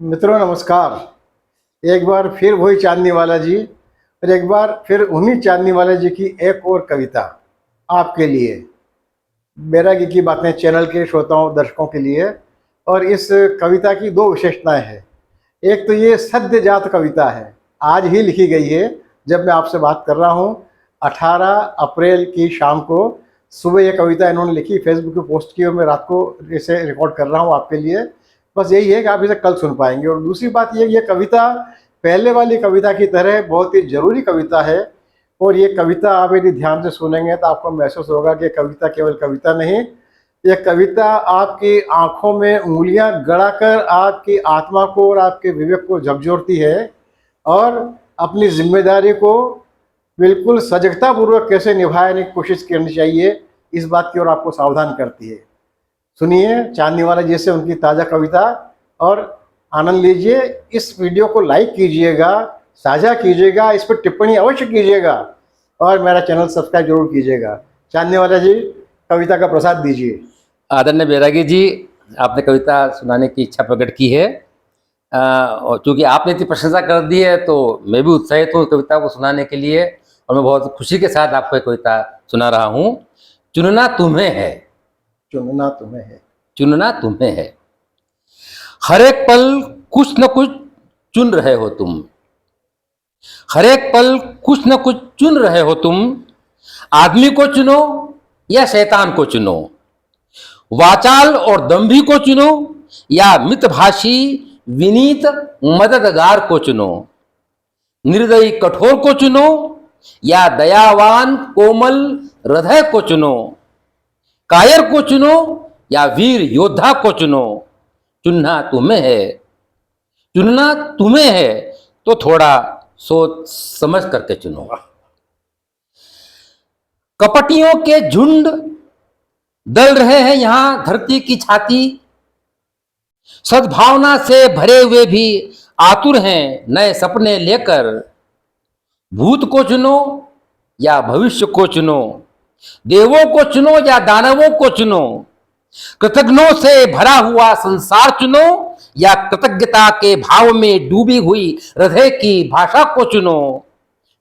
मित्रों नमस्कार। एक बार फिर वही चांदनी वाला जी और एक बार फिर उन्हीं चांदनी वाला जी की एक और कविता आपके लिए, बैरागी की बातें चैनल के श्रोताओं दर्शकों के लिए। और इस कविता की दो विशेषताएं हैं। एक तो ये सद्यजात कविता है, आज ही लिखी गई है। जब मैं आपसे बात कर रहा हूँ 18 अप्रैल की शाम को सुबह ये कविता इन्होंने लिखी, फेसबुक पे पोस्ट की और मैं रात को इसे रिकॉर्ड कर रहा हूँ आपके लिए। बस यही है कि आप इसे कल सुन पाएंगे। और दूसरी बात ये कविता पहले वाली कविता की तरह बहुत ही ज़रूरी कविता है। और ये कविता आप यदि ध्यान से सुनेंगे तो आपको महसूस होगा कि कविता केवल कविता नहीं, ये कविता आपकी आंखों में उंगलियां गड़ाकर आपकी आत्मा को और आपके विवेक को झकझोरती है और अपनी जिम्मेदारी को बिल्कुल सजगतापूर्वक कैसे निभाने की कोशिश करनी चाहिए, इस बात की ओर आपको सावधान करती है। सुनिए चांदनी वाला जी से उनकी ताज़ा कविता और आनंद लीजिए। इस वीडियो को लाइक कीजिएगा, साझा कीजिएगा, इस पर टिप्पणी अवश्य कीजिएगा और मेरा चैनल सब्सक्राइब जरूर कीजिएगा। चांदनी वाला जी कविता का प्रसाद दीजिए। आदरणीय बैरागी जी, आपने कविता सुनाने की इच्छा प्रकट की है और चूँकि आपने इतनी प्रशंसा कर दी है तो मैं भी उत्साहित हूँ कविता को सुनाने के लिए और मैं बहुत खुशी के साथ आपको कविता सुना रहा हूँ। चुनना तुम्हें है, चुनना तुम्हें है, चुनना तुम्हें है। हर एक पल कुछ न कुछ चुन रहे हो तुम, हर एक पल कुछ न कुछ चुन रहे हो तुम। आदमी को चुनो या शैतान को चुनो, वाचाल और दंभी को चुनो या मितभाषी विनीत मददगार को चुनो। निर्दयी कठोर को चुनो या दयावान कोमल हृदय को चुनो। कायर को चुनो या वीर योद्धा को चुनो। चुनना तुम्हें है, चुनना तुम्हें है तो थोड़ा सोच समझ करके चुनो। कपटियों के झुंड दल रहे हैं यहां धरती की छाती, सद्भावना से भरे हुए भी आतुर हैं नए सपने लेकर। भूत को चुनो या भविष्य को चुनो, देवों को चुनो या दानवों को चुनो। कृतज्ञों से भरा हुआ संसार चुनो या कृतज्ञता के भाव में डूबी हुई हृदय की भाषा को चुनो।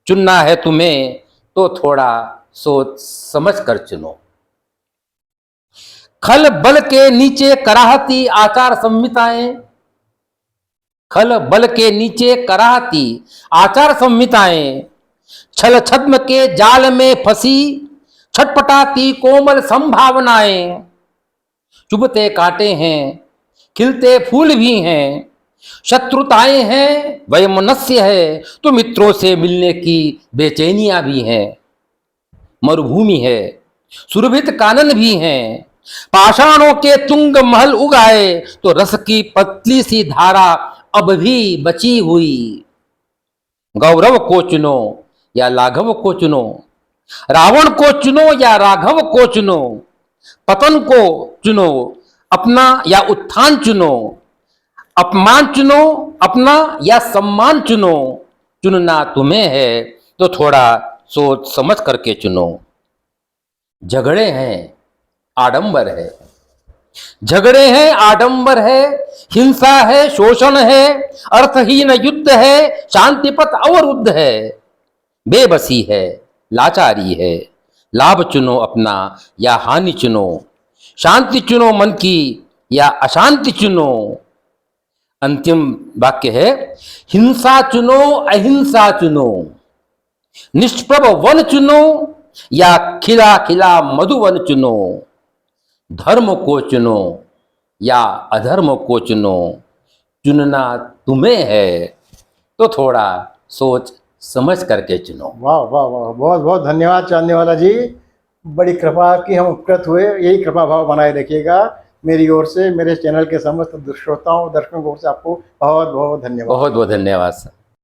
चुनना है तुम्हें तो थोड़ा सोच समझ कर चुनो। खल बल के नीचे कराहती आचार संहिताएं, खल बल के नीचे कराहती आचार संहिताएं। छल छद्म के जाल में फंसी छटपटाती कोमल संभावनाएं। चुभते कांटे हैं, खिलते फूल भी हैं, शत्रुताएं हैं, वैमनस्य है तो मित्रों से मिलने की बेचैनियां भी हैं। मरुभूमि है, सुरभित कानन भी हैं, पाषाणों के तुंग महल उगाए तो रस की पतली सी धारा अब भी बची हुई। गौरव को चुनो या लाघव को चुनो, रावण को चुनो या राघव को चुनो। पतन को चुनो अपना या उत्थान चुनो, अपमान चुनो अपना या सम्मान चुनो। चुनना तुम्हें है तो थोड़ा सोच समझ करके चुनो। झगड़े हैं आडंबर है, झगड़े हैं आडंबर है, हिंसा है शोषण है, अर्थहीन युद्ध है, शांति पथ अवरुद्ध है। बेबसी है लाचारी है, लाभ चुनो अपना या हानि चुनो। शांति चुनो मन की या अशांति चुनो। अंतिम वाक्य है, हिंसा चुनो अहिंसा चुनो। निष्प्रभ वन चुनो या खिला खिला मधुवन चुनो। धर्म को चुनो या अधर्म को चुनो। चुनना तुम्हें है तो थोड़ा सोच समझ करके चुनो। वाह वाह वाह, बहुत बहुत धन्यवाद चांदनी वाला जी। बड़ी कृपा की हम उपकृत हुए, यही कृपा भाव बनाए रखिएगा। मेरी ओर से, मेरे चैनल के समस्त श्रोताओं दर्शकों की ओर से आपको बहुत बहुत धन्यवाद। बहुत बहुत धन्यवाद सर।